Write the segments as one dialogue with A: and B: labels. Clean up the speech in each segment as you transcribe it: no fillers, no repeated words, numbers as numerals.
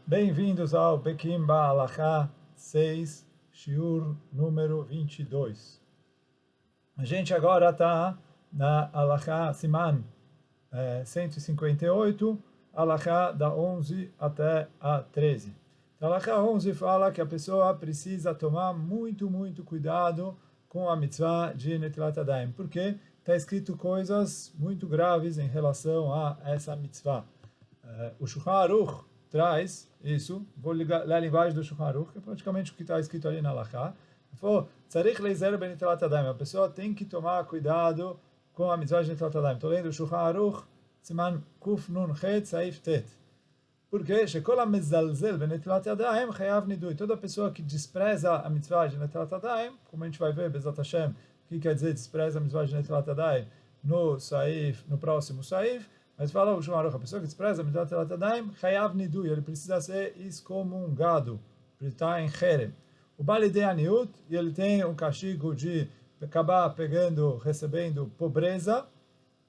A: Bem-vindos ao Pekim Ba'alachá 6, Shiur número 22. A gente agora está na Alachá Siman 158, Alachá da 11 até a 13. Então, a Alachá 11 fala que a pessoa precisa tomar muito cuidado com a mitzvah de Netilat Yadayim, porque está escrito coisas muito graves em relação a essa mitzvah. O Shulchan Aruch traz isso, vou ler a linguagem do Shulchan Aruch, que é praticamente o que está escrito ali na Halachá. Ele falou, Tzarich leizer ben Netilat Yadayim, a pessoa tem que tomar cuidado com a mitzvah de Netilat Yadayim. Estou lendo o Shulchan Aruch, Siman Kuf Nun Chet Saif Tet. Porque Shekol HaMezalzel ben Netilat Yadayim Chayav Nidui. Toda pessoa que despreza a mitzvah de Netilat Yadayim, como a gente vai ver, Bezat Hashem, o que quer dizer despreza a mitzvah de Netilat Yadayim no próximo Saif, mas fala o Shulchan Aruch, a pessoa que despreza a mitzvah de Netilat Yadayim, Chayav Nidui, ele precisa ser excomungado, ele está em Cherem. O Bali de Aniut, e ele tem um castigo de acabar recebendo pobreza,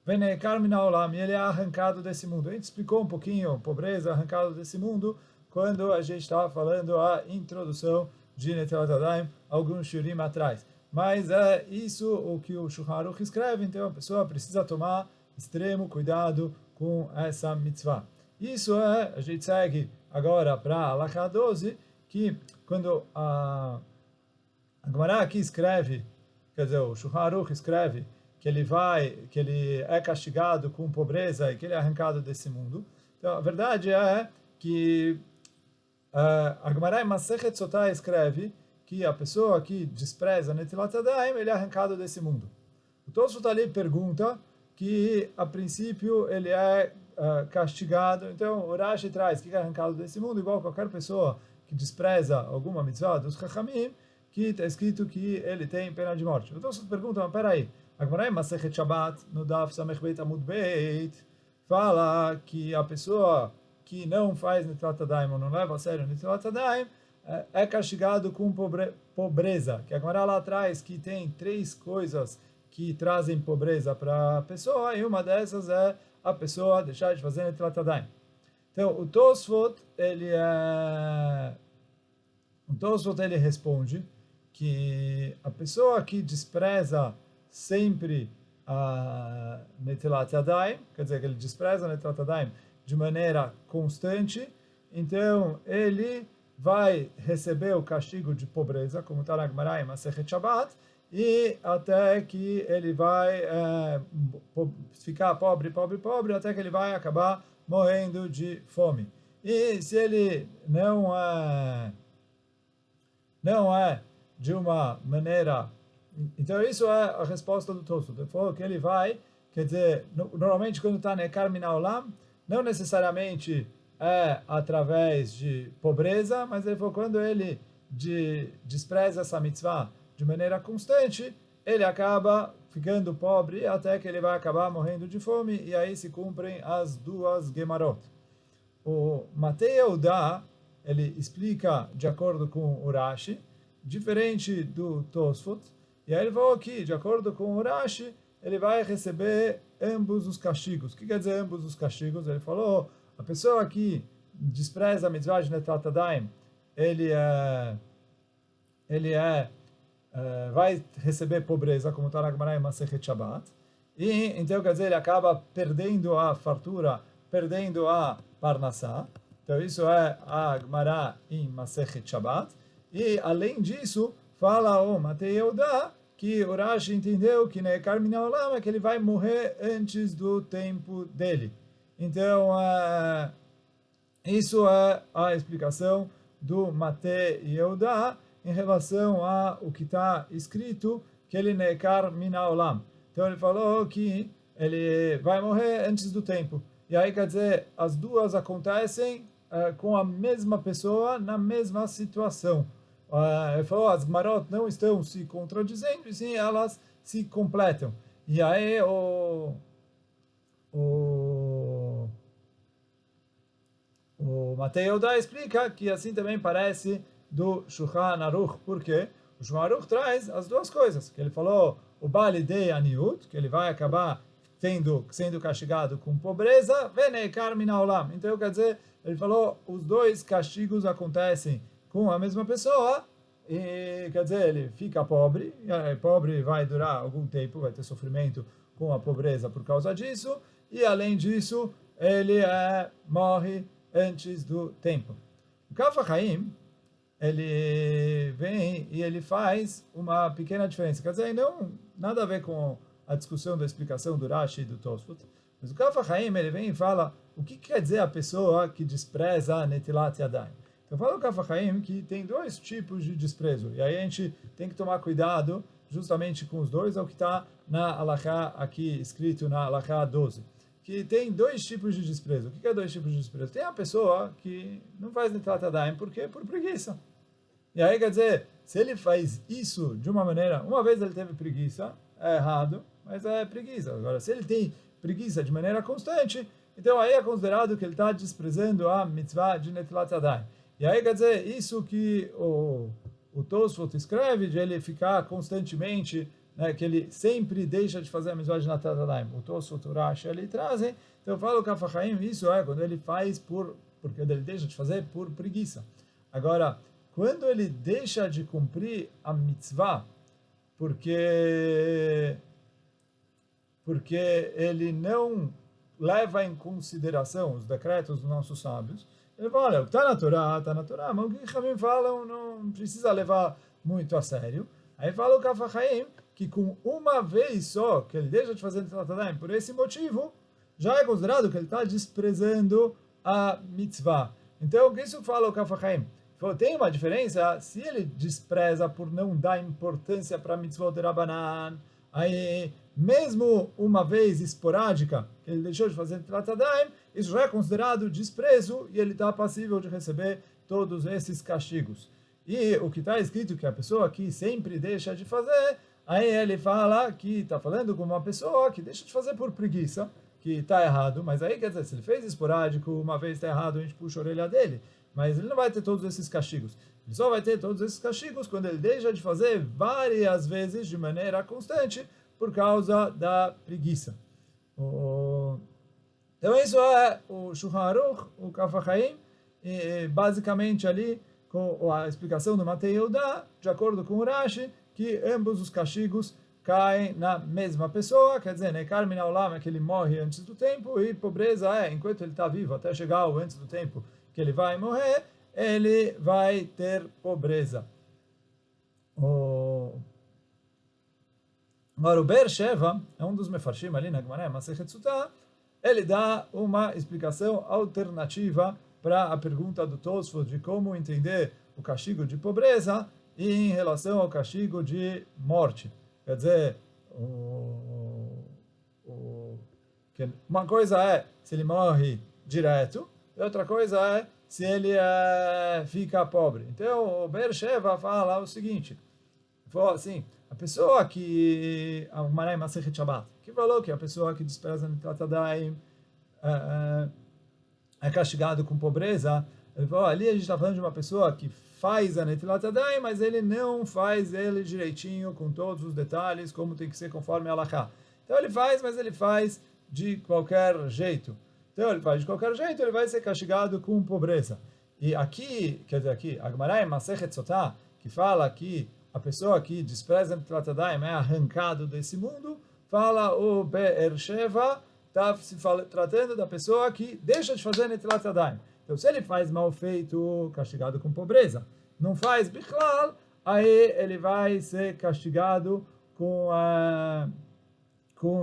A: Venekar Minaolam, e ele é arrancado desse mundo. A gente explicou um pouquinho pobreza, arrancado desse mundo, quando a gente estava falando a introdução de Netilat Yadayim, alguns shurim atrás. Mas é isso o que o Shulchan Aruch escreve, então a pessoa precisa tomar extremo cuidado com essa mitzvah. Isso a gente segue agora para a Halachá 12, que quando a Gemara aqui escreve, quer dizer, o Shulchan Aruch escreve que ele é castigado com pobreza e que ele é arrancado desse mundo. Então, a verdade é que a Gemara em Masechet Sotah escreve que a pessoa que despreza Netilat Yadayim, ele é arrancado desse mundo. O Tosfot ali pergunta que, a princípio, ele é castigado. Então, o Rashi traz que é arrancado desse mundo, igual qualquer pessoa que despreza alguma mitzvah dos Chachamim, que está escrito que ele tem pena de morte. O Tosfot pergunta, mas peraí, a Gemara em Masechet Shabbat, no Daf Samech Beit Amud Beit, fala que a pessoa que não faz Netilat Yadayim ou não leva a sério Netilat Yadayim é castigado com pobreza. Que a Gemara lá atrás que tem 3 coisas que trazem pobreza para a pessoa, e uma dessas é a pessoa deixar de fazer Netilat Yadayim. Então, o Tosfot ele responde que a pessoa que despreza sempre a Netilat Yadayim, quer dizer, que ele despreza a Netilat Yadayim de maneira constante, então ele vai receber o castigo de pobreza, como está na Gemara em Masechet Shabbat, e até que ele vai ficar pobre, até que ele vai acabar morrendo de fome. E se ele não é de uma maneira... Então, isso é a resposta do Tosfot. Ele falou que ele vai, quer dizer, normalmente quando está Nekar Minaolam, não necessariamente é através de pobreza, mas ele falou que quando ele despreza essa mitzvah de maneira constante, ele acaba ficando pobre até que ele vai acabar morrendo de fome, e aí se cumprem as 2 Gemarot. O Matei Yehuda, ele explica de acordo com o Rashi, diferente do Tosfot, e aí ele falou que, de acordo com o Rashi, ele vai receber ambos os castigos. O que quer dizer ambos os castigos? Ele falou, a pessoa que despreza a mitzvah de Netilat Yadayim, vai receber pobreza, como está na Gemara em Masechet Shabbat, e então quer dizer, ele acaba perdendo a fartura, perdendo a parnassá. Então isso é a Gemara em Masechet Shabbat, e além disso, fala o Matei Yehuda que o Rashi entendeu que Nekar Minaolam é que ele vai morrer antes do tempo dele. Então, isso é a explicação do Matei Yehuda em relação ao que está escrito, que ele Nekar Minaolam. Então, ele falou que ele vai morrer antes do tempo. E aí, quer dizer, as duas acontecem com a mesma pessoa, na mesma situação. Ele falou, as Gemarot não estão se contradizendo, e sim elas se completam. E aí o Matei Yehuda explica que assim também parece do Shulchan Aruch. Por quê? O Shulchan Aruch traz as 2 coisas, que ele falou, o Bali de Aniut, que ele vai acabar sendo castigado com pobreza, Venekar Minaolam. Então, quer dizer, ele falou, os dois castigos acontecem com a mesma pessoa, e quer dizer, ele fica pobre, e pobre vai durar algum tempo, vai ter sofrimento com a pobreza por causa disso, e além disso, ele morre antes do tempo. O Kaf HaChaim, ele vem e ele faz uma pequena diferença. Quer dizer, não nada a ver com a discussão da explicação do Rashi e do Tosfot, mas o Kaf HaChaim, ele vem e fala o que quer dizer a pessoa que despreza Netilat Yadayim. Então fala o Kaf HaChaim que tem dois tipos de desprezo, e aí a gente tem que tomar cuidado justamente com os dois, é o que está na Halakha aqui escrito na Halakha 12. Que tem dois tipos de desprezo. O que é dois tipos de desprezo? Tem a pessoa que não faz Netilat Yadayim, por quê? Por preguiça. E aí, quer dizer, se ele faz isso de uma maneira, uma vez ele teve preguiça, é errado, mas é preguiça. Agora, se ele tem preguiça de maneira constante, então aí é considerado que ele está desprezando a mitzvah de Netilat Yadayim. E aí, quer dizer, isso que o Tosfot escreve, de ele ficar constantemente, né, que ele sempre deixa de fazer a mitzvah de Netilat Yadayim. O Tosfot, o Rashi, ele trazem. Então eu falo que Kaf HaChaim, isso é quando ele faz porque ele deixa de fazer por preguiça. Agora, quando ele deixa de cumprir a mitzvah, porque ele não leva em consideração os decretos dos nossos sábios, ele fala, olha, o que está na Torá, mas o que Ramim falam não precisa levar muito a sério. Aí fala o Kaf HaChaim que com uma vez só que ele deixa de fazer Netilat Yadayim por esse motivo, já é considerado que ele está desprezando a mitzvah. Então, o que isso fala o Kaf HaChaim? Tem uma diferença se ele despreza por não dar importância para a mitzvot de Rabbanan, aí mesmo uma vez esporádica que ele deixou de fazer Netilat Yadayim, isso já é considerado desprezo e ele está passível de receber todos esses castigos. E o que está escrito que a pessoa que sempre deixa de fazer, aí ele fala que está falando com uma pessoa que deixa de fazer por preguiça, que está errado, mas aí quer dizer, se ele fez esporádico, uma vez está errado, a gente puxa a orelha dele, mas ele não vai ter todos esses castigos. Ele só vai ter todos esses castigos quando ele deixa de fazer várias vezes de maneira constante por causa da preguiça. Então isso é o Shulchan Aruch, o Kaf HaChaim, basicamente ali com a explicação do Matei Yehuda, de acordo com o Rashi, que ambos os castigos caem na mesma pessoa, quer dizer, Neikar Min Haolam é que ele morre antes do tempo, e pobreza é, enquanto ele está vivo, até chegar ao antes do tempo que ele vai morrer, ele vai ter pobreza. Agora, o Be'er Sheva é um dos mefarshim ali na Gemara, Masechet Sutah, ele dá uma explicação alternativa para a pergunta do Tosfot de como entender o castigo de pobreza em relação ao castigo de morte. Quer dizer, uma coisa é se ele morre direto, e outra coisa é se ele fica pobre. Então, o Be'er Sheva fala o seguinte, falou assim, a pessoa que, a Marai Masechet Shabbat, que falou que a pessoa que despreza Netilat Yadayim é castigado com pobreza, ele falou, ali a gente está falando de uma pessoa que faz a Netilat Yadayim, mas ele não faz ele direitinho, com todos os detalhes, como tem que ser conforme a Halakha. Então ele faz, mas ele faz de qualquer jeito. Então ele faz de qualquer jeito, ele vai ser castigado com pobreza. E aqui, quer dizer, aqui, a Gemara em Masechet Sotah, que fala que a pessoa que despreza Netilat Yadayim é arrancado desse mundo, fala o Be'er Sheva, está se tratando da pessoa que deixa de fazer Netilat Yadayim. Então, se ele faz mal feito, castigado com pobreza, não faz Bichlal, aí ele vai ser castigado com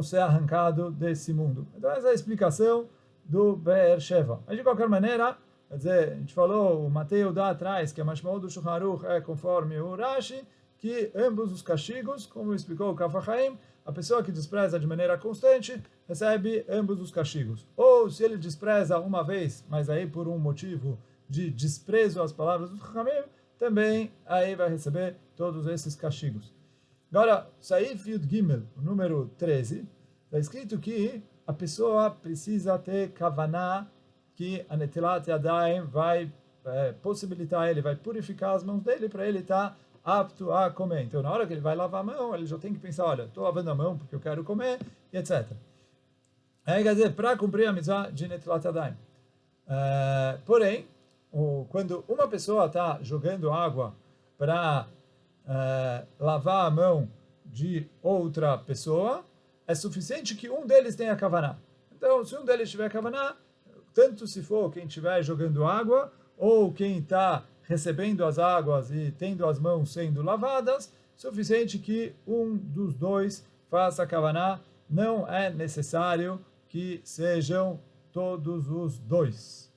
A: ser arrancado desse mundo. Então, essa é a explicação do Be'er Sheva. Mas, de qualquer maneira, quer dizer, a gente falou, o Matei Yehuda atrás, que a Mashmaot do Shulchan Aruch é conforme o Rashi, que ambos os castigos, como explicou o Kaf HaChaim, a pessoa que despreza de maneira constante recebe ambos os castigos. Ou se ele despreza uma vez, mas aí por um motivo de desprezo às palavras do Chachamim, também aí vai receber todos esses castigos. Agora, Saif Yud Gimel, o número 13, está escrito que a pessoa precisa ter kavaná, que a Netilat Yadayim vai possibilitar ele, vai purificar as mãos dele para ele estar apto a comer. Então, na hora que ele vai lavar a mão, ele já tem que pensar, olha, estou lavando a mão porque eu quero comer, e etc. Aí, quer dizer, para cumprir a mitzvah de Netilat Yadayim. Porém, quando uma pessoa está jogando água para lavar a mão de outra pessoa, é suficiente que um deles tenha kavaná. Então, se um deles tiver kavaná, tanto se for quem estiver jogando água, ou quem está recebendo as águas e tendo as mãos sendo lavadas, suficiente que um dos dois faça kavaná, não é necessário que sejam todos os dois.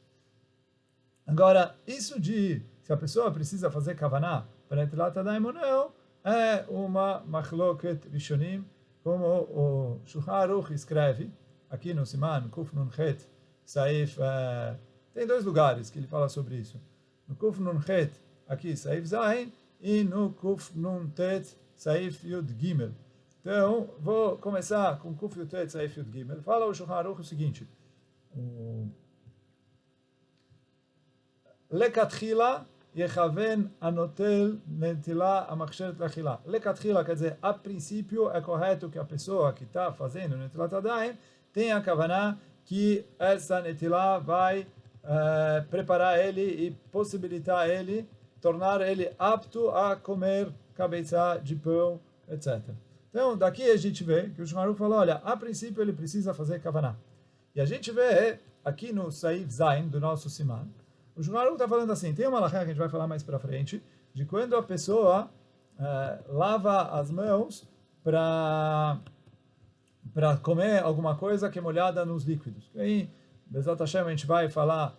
A: Agora, isso de se a pessoa precisa fazer kavaná para Netilat Yadayim ou não, é uma machloket rishonim, como o Shulchan Aruch escreve, aqui no Siman, Kuf Nun Het, Saif, tem dois lugares que ele fala sobre isso. No Kuf Nun Het, aqui, Saif Zayin, e no Kuf Nun Tet, Saif Yud Gimel. Então, vou começar com Kuf Yud Tet, Saif Yud Gimel. Fala o Shulchan Aruch o seguinte, Lekatchila Yechaven Anotel Netilah Amachsheret Lachila. Lekatchila quer dizer, a princípio é correto que a pessoa que está fazendo Netilat Yadayim tenha a kavaná que essa Netilah vai preparar ele e possibilitar ele, tornar ele apto a comer cabeça de pão, etc. Então, daqui a gente vê que o Shulchan Aruch falou, olha, a princípio ele precisa fazer kavaná. E a gente vê aqui no Saif Zayin do nosso Siman, o Shulchan Aruch está falando assim, tem uma halakha que a gente vai falar mais para frente, de quando a pessoa lava as mãos para comer alguma coisa que é molhada nos líquidos. E aí, Bezat Hashem, a gente vai falar,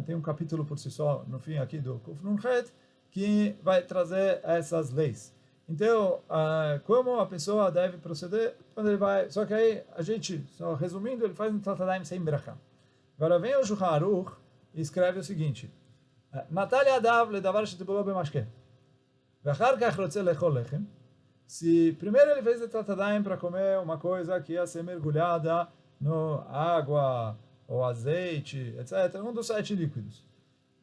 A: tem um capítulo por si só, no fim aqui do Kuf Nun Het, que vai trazer essas leis. Então, como a pessoa deve proceder quando ele vai... Só que aí, a gente, só resumindo, ele faz um Netilat sem brachá. Agora vem o Shulchan Aruch e escreve o seguinte, Natalia Adav ledavar shetibolo b'mashke. V'achar kach rotze lechol lechem. Se primeiro ele fez Netilat Yadayim para comer uma coisa que ia ser mergulhada no água ou azeite, etc., um dos 7 líquidos.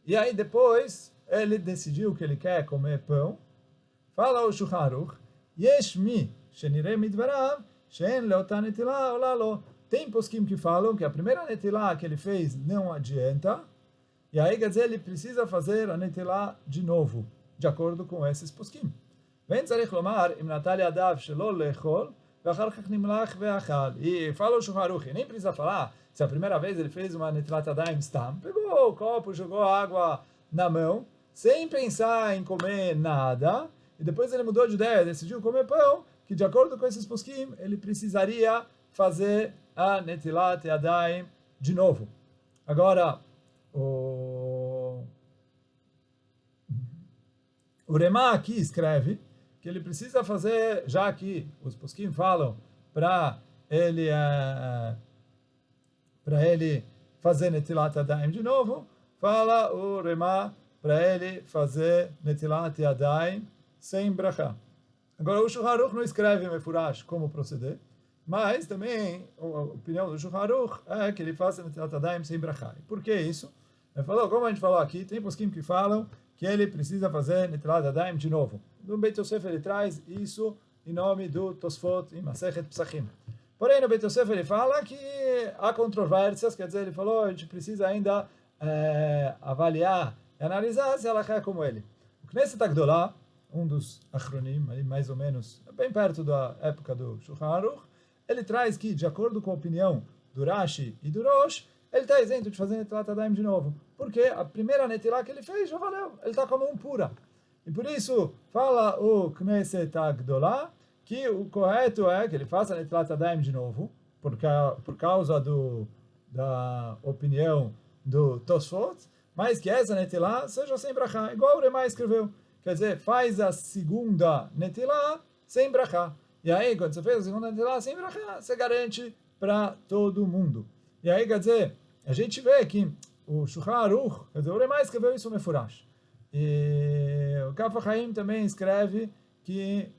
A: E aí depois ele decidiu que ele quer comer pão. Fala o Shulchan Aruch, Yesh mi shenirei midvarav she'en leota netilah ola lo. Tem poskim que falam que a primeira netilah que ele fez não adianta, e aí quer dizer ele precisa fazer a netilah de novo, de acordo com esses poskim. Vem tzarich lomar im Natalia Adav shelo lechol ve'achar kach nimlach ve'achal. E fala o Shulchan Aruch, nem precisa falar se a primeira vez ele fez uma Netilat Yadayim stam, pegou o copo, jogou água na mão, sem pensar em comer nada, e depois ele mudou de ideia, decidiu comer pão, que de acordo com esses poskim, ele precisaria fazer a Netilat Yadayim de novo. Agora, o Remá aqui escreve que ele precisa fazer, já que os poskim falam para ele fazer Netilat Yadayim de novo, fala o Remá para ele fazer Netilat Yadayim sem brachá. Agora o Shulchan Aruch não escreve mefurash como proceder, mas também a opinião do Shulchan Aruch é que ele faça Netilat Yadayim sem brachá. E por que isso? Ele falou, como a gente falou aqui, tem poskim que falam que ele precisa fazer Netilat Yadayim de novo. No Beit Yosef ele traz isso em nome do Tosfot em Masechet Psachim. Porém, no Beit Yosef ele fala que há controvérsias, quer dizer, ele falou, a gente precisa ainda avaliar e analisar se ela é como ele. O Knesset Agdolah, um dos Achronim, aí mais ou menos, bem perto da época do Shulchan Aruch, ele traz que, de acordo com a opinião do Rashi e do Rosh, ele está isento de fazer Netilat Yadayim de novo. Porque a primeira Netilah que ele fez já valeu, ele está com a mão pura. E por isso, fala o Knesset Agdolah, que o correto é que ele faça Netilat Yadayim de novo, por causa da opinião do Tosfot, mas que essa Netilah seja sem brachá, igual o Remá escreveu. Quer dizer, faz a segunda Netilah sem brachá. E aí, quando você fez a segunda Netilah sem brachá, você garante para todo mundo. E aí, quer dizer, a gente vê que o Shulchan Aruch, quer dizer, o Remá escreveu isso mefurash. E o Kaf HaChaim também escreve que,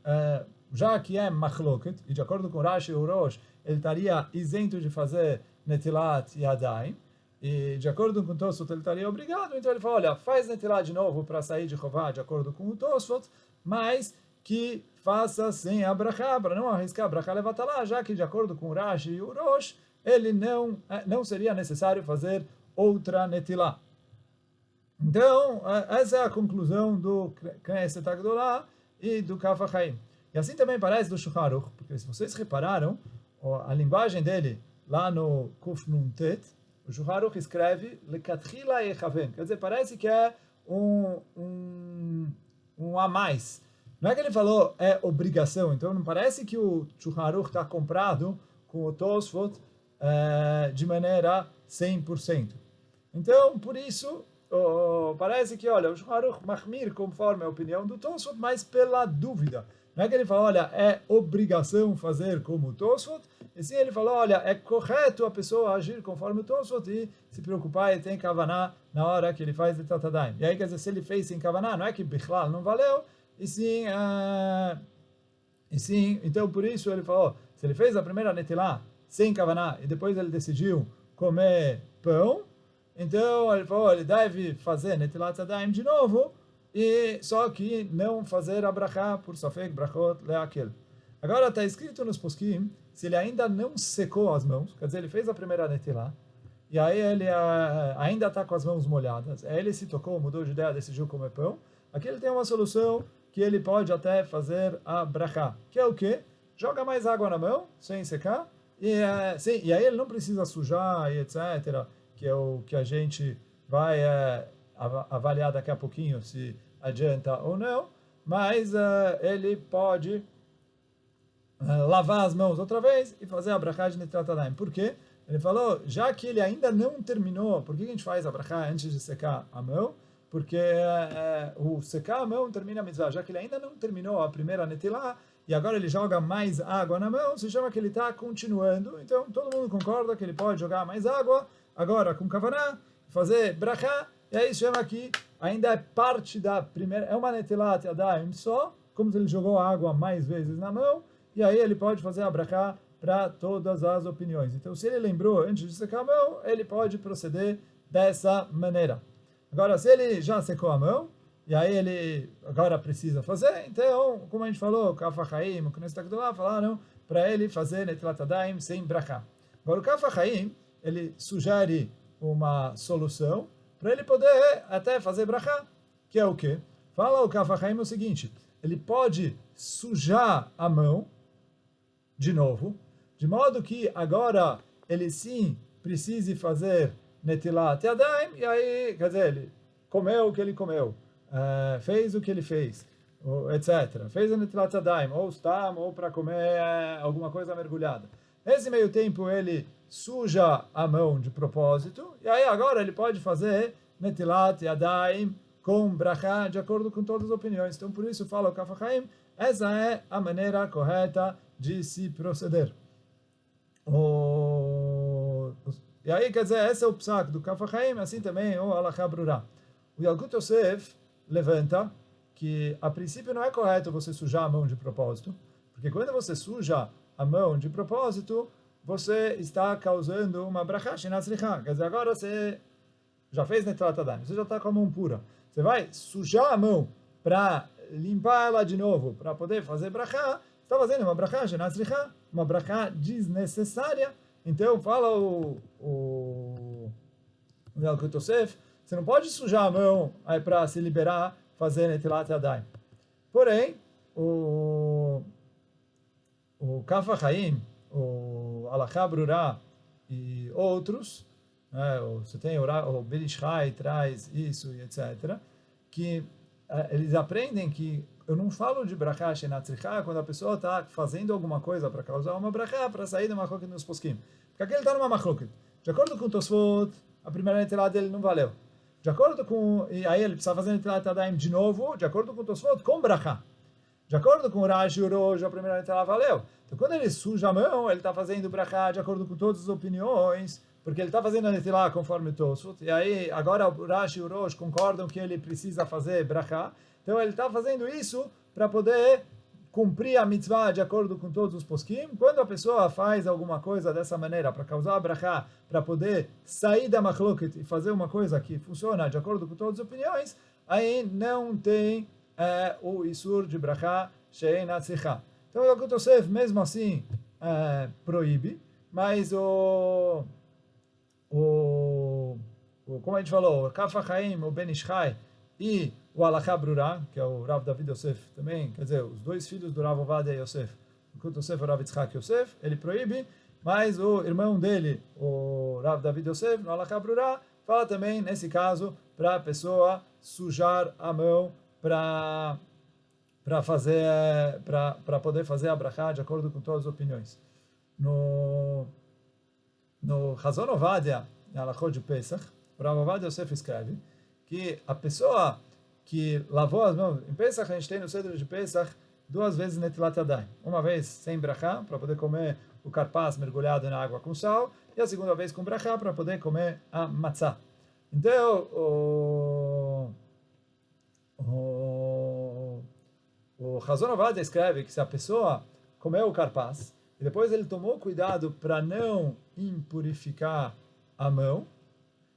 A: já que é machloket, e de acordo com Rashi e o Rosh, ele estaria isento de fazer Netilat Yadayim, e de acordo com o Tosfot ele estaria obrigado, então ele fala, olha, faz Netilah de novo para sair de Chová, de acordo com o Tosfot, mas que faça sem a brachá, para não arriscar a brachá levatalá, já que de acordo com o Rashi e o Rosh, ele não seria necessário fazer outra netilá. Então, essa é a conclusão do Knesset Agdolá e do Kaf HaChaim. E assim também parece do Shulchan Aruch, porque se vocês repararam, a linguagem dele, lá no Kuf Nun Tet, o Shulchan Aruch escreve Lekatchila Echaven, quer dizer, parece que é um a mais. Não é que ele falou é obrigação, então não parece que o Shulchan Aruch está comprado com o Tosfot de maneira 100%. Então, por isso, parece que, olha, o Shulchan Aruch Mahmir, conforme a opinião do Tosfot, mas pela dúvida. Não é que ele falou, olha, é obrigação fazer como o Tosfot, e sim ele falou, olha, é correto a pessoa agir conforme o Tosfot e se preocupar e tem kavaná na hora que ele faz de Tatadaim. E aí, quer dizer, se ele fez sem kavaná, não é que Bichlal não valeu, e sim, então por isso ele falou, se ele fez a primeira netilá sem kavaná e depois ele decidiu comer pão, então ele falou, ele deve fazer netilat yadayim de novo, e só que não fazer a brachá por safek brachot leakel. Agora está escrito nos poskim, se ele ainda não secou as mãos, quer dizer, ele fez a primeira netilá, e aí ele ainda está com as mãos molhadas, aí ele se tocou, mudou de ideia, decidiu comer pão, aqui ele tem uma solução que ele pode até fazer a brachá, que é o quê? Joga mais água na mão, sem secar, e aí ele não precisa sujar e etc., que é o que a gente vai avaliar daqui a pouquinho se adianta ou não, mas ele pode lavar as mãos outra vez e fazer a brachá de Netilat Yadayim. Por quê? Ele falou, já que ele ainda não terminou, por que a gente faz a brachá antes de secar a mão? Porque o secar a mão termina a mitzvah, já que ele ainda não terminou a primeira netilá, e agora ele joga mais água na mão, se chama que ele está continuando. Então todo mundo concorda que ele pode jogar mais água, agora com kavaná, fazer brachá, e aí se chama que ainda é parte da primeira, é uma netilat yadayim só, como se ele jogou água mais vezes na mão, e aí ele pode fazer a brachá para todas as opiniões. Então se ele lembrou antes de secar a mão, ele pode proceder dessa maneira. Agora, se ele já secou a mão, e aí ele agora precisa fazer, então, como a gente falou, o Kaf HaChaim, o Knesset Agdolá falaram para ele fazer netilat yadayim sem brachá. Agora, o Kaf HaChaim, ele sugere uma solução para ele poder até fazer brachá, que é o quê? Fala o Kaf HaChaim o seguinte, ele pode sujar a mão de novo, de modo que agora ele sim precise fazer netilat yadayim, e aí, quer dizer, ele comeu o que ele comeu, fez o que ele fez, etc. Fez a netilat yadayim, ou stam, ou para comer alguma coisa mergulhada. Nesse meio tempo ele suja a mão de propósito, e aí agora ele pode fazer netilat yadayim com brachá, de acordo com todas as opiniões. Então por isso fala o Kaf HaChaim, essa é a maneira correta de se proceder. E aí, quer dizer, esse é o psak do Kaf HaChaim, assim também o Halachá Brurá. O Yalkut Yosef levanta que a princípio não é correto você sujar a mão de propósito, porque quando você suja a mão de propósito, você está causando uma brachá shenatzricha. Quer dizer, agora você já fez netilat yadayim, você já está com a mão pura. Você vai sujar a mão para limpar ela de novo, para poder fazer brachá, você está fazendo uma brachá shenatzricha, uma brachá desnecessária. Então, fala o Yalkut Yosef, você não pode sujar a mão para se liberar, fazer netilat yadayim. Porém, o Kaf HaChaim, o Halachá Brurá e outros, você tem o Ben Ish Chai traz isso e etc., que eles aprendem que eu não falo de brachá shenatzricha quando a pessoa está fazendo alguma coisa para causar uma brachá, para sair de uma machloket nos poskim. Porque aqui ele está numa machloket. De acordo com o Tosfot, a primeira netilat dele não valeu. De acordo com... E aí ele precisa fazer netilat yadayim de novo, de acordo com o Tosfot, com brachá. De acordo com o Rashi e o Rosh, a primeira netilat valeu. Então quando ele suja a mão, ele está fazendo brachá de acordo com todas as opiniões, porque ele está fazendo a netilat conforme o Tosfot. E aí agora o Rashi e o Rosh concordam que ele precisa fazer brachá. Então ele está fazendo isso para poder cumprir a mitzvah de acordo com todos os poskim. Quando a pessoa faz alguma coisa dessa maneira para causar a brachá, para poder sair da machloket e fazer uma coisa que funciona de acordo com todas as opiniões, aí não tem o isur de brachá she'ein atzicha. Então o Yalkut Yosef mesmo assim proíbe, mas o como a gente falou, o Kaf HaChaim, o Ben Ish Chai e o Alachá Brurá, que é o Rav David Yosef também, quer dizer, os dois filhos do Rav Ovadia Yosef, enquanto Yosef é o Rav Yitzhak Yosef, ele proíbe, mas o irmão dele, o Rav David Yosef, no Alachá Brurá, fala também, nesse caso, para a pessoa sujar a mão para poder fazer a brachá de acordo com todas as opiniões. No Chazon Ovadia, na Alachot de Pesach, o Rav Ovadia Yosef escreve que a pessoa que lavou as mãos, em Pesach a gente tem no Seder de Pesach 2 vezes Netilat Yadayim. Uma vez sem brachá, para poder comer o carpaz mergulhado na água com sal, e a segunda vez com brachá, para poder comer a matzá. Então, o Chazon Ovadia escreve que se a pessoa comeu o carpaz, e depois ele tomou cuidado para não impurificar a mão,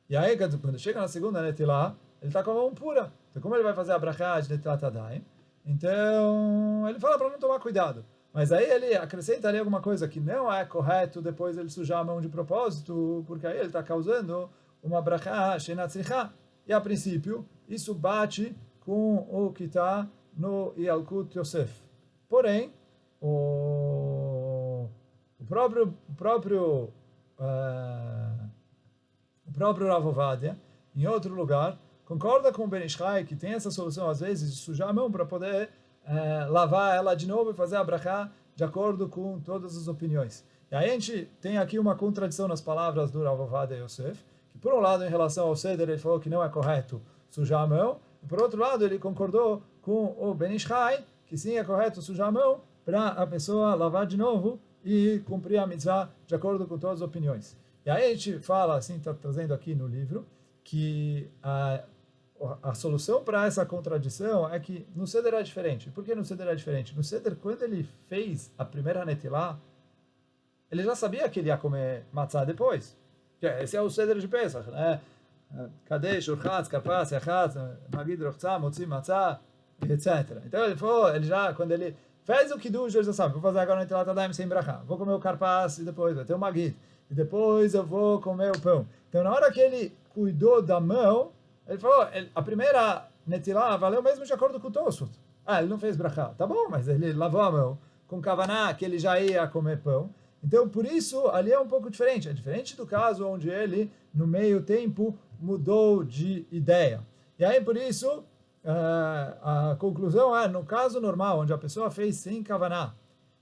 A: e aí quando chega na segunda Netilá, ele está com a mão pura. Então como ele vai fazer a brachá de Netilat Yadayim? Então ele fala para não tomar cuidado. Mas aí ele acrescenta ali alguma coisa que não é correto depois ele sujar a mão de propósito, porque aí ele está causando uma brachá shenatzricha. E a princípio, isso bate com o que está no Yalkut Yosef. Porém, o próprio Rav Ovadia, em outro lugar, concorda com o Ben Ish Chai que tem essa solução, às vezes, de sujar a mão para poder lavar ela de novo e fazer a brachá de acordo com todas as opiniões. E aí a gente tem aqui uma contradição nas palavras do Rav Ovadia Yosef, que por um lado, em relação ao Seder, ele falou que não é correto sujar a mão, e por outro lado, ele concordou com o Ben Ish Chai, que sim é correto sujar a mão para a pessoa lavar de novo e cumprir a mitzvah de acordo com todas as opiniões. E aí a gente fala, assim, está trazendo aqui no livro, que a solução para essa contradição é que no Seder é diferente. Por que no Seder é diferente? No Seder, quando ele fez a primeira Netilá, ele já sabia que ele ia comer matzah depois. Esse é o Seder de Pesach, né? Kadesh, Urchatz, Karpas, Yachatz, Magid, Rochtzah, Motzi, Matzah, etc. Então ele falou, quando ele fez o Kiddush, ele já sabe, vou fazer agora o Netilat Yadayim sem brachá, vou comer o Karpas e depois vai ter o Magid, e depois eu vou comer o pão. Então na hora que ele cuidou da mão, ele falou, a primeira Netilá valeu mesmo de acordo com o Tosfot. Ele não fez brachá, tá bom, mas ele lavou a mão com kavaná que ele já ia comer pão. Então, por isso, ali é um pouco diferente. É diferente do caso onde ele, no meio tempo, mudou de ideia. E aí, por isso, a conclusão é, no caso normal, onde a pessoa fez sem kavaná,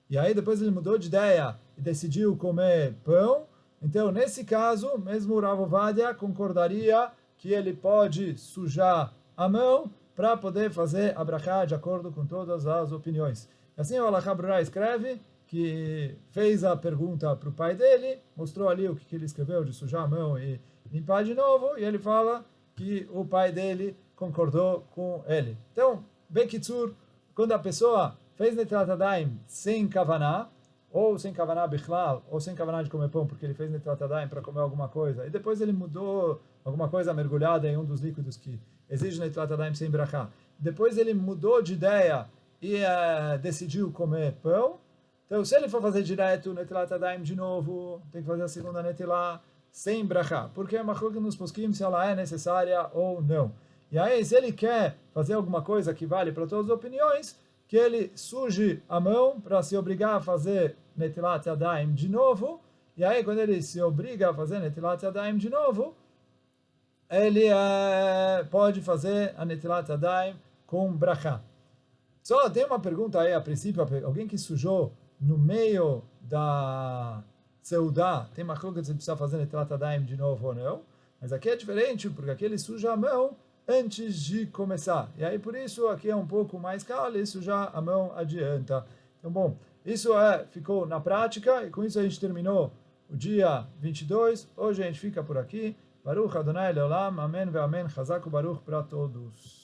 A: e aí depois ele mudou de ideia e decidiu comer pão, então, nesse caso, mesmo o Rav Ovadia concordaria que ele pode sujar a mão para poder fazer a brachá de acordo com todas as opiniões. Assim, o Alachá Brurá escreve que fez a pergunta para o pai dele, mostrou ali o que ele escreveu de sujar a mão e limpar de novo, e ele fala que o pai dele concordou com ele. Então, Bekitsur, quando a pessoa fez Netilat Yadayim sem kavaná, ou sem kavaná bichlal, ou sem kavaná de comer pão, porque ele fez Netilat Yadayim para comer alguma coisa, e depois ele mudou alguma coisa mergulhada em um dos líquidos que exige Netilat Yadayim sem brachá, depois ele mudou de ideia e decidiu comer pão. Então, se ele for fazer direto Netilat Yadayim de novo, tem que fazer a segunda Netilá sem brachá, porque é uma coisa nos poskim se ela é necessária ou não. E aí, se ele quer fazer alguma coisa que vale para todas as opiniões, que ele suje a mão para se obrigar a fazer Netilat Yadayim de novo, e aí quando ele se obriga a fazer Netilat Yadayim de novo, ele pode fazer a Netilat Yadayim com brachá. Só tem uma pergunta aí, a princípio, alguém que sujou no meio da Seudá, tem uma coisa que você precisa fazer Netilat Yadayim de novo ou não, mas aqui é diferente, porque aqui ele suja a mão antes de começar. E aí, por isso, aqui é um pouco mais caro, e sujar a mão adianta. Então, bom, isso ficou na prática, e com isso a gente terminou o dia 22. Hoje a gente fica por aqui. Baruch Adonai Leolam, Amém ve Amém. Chazak Baruch para todos.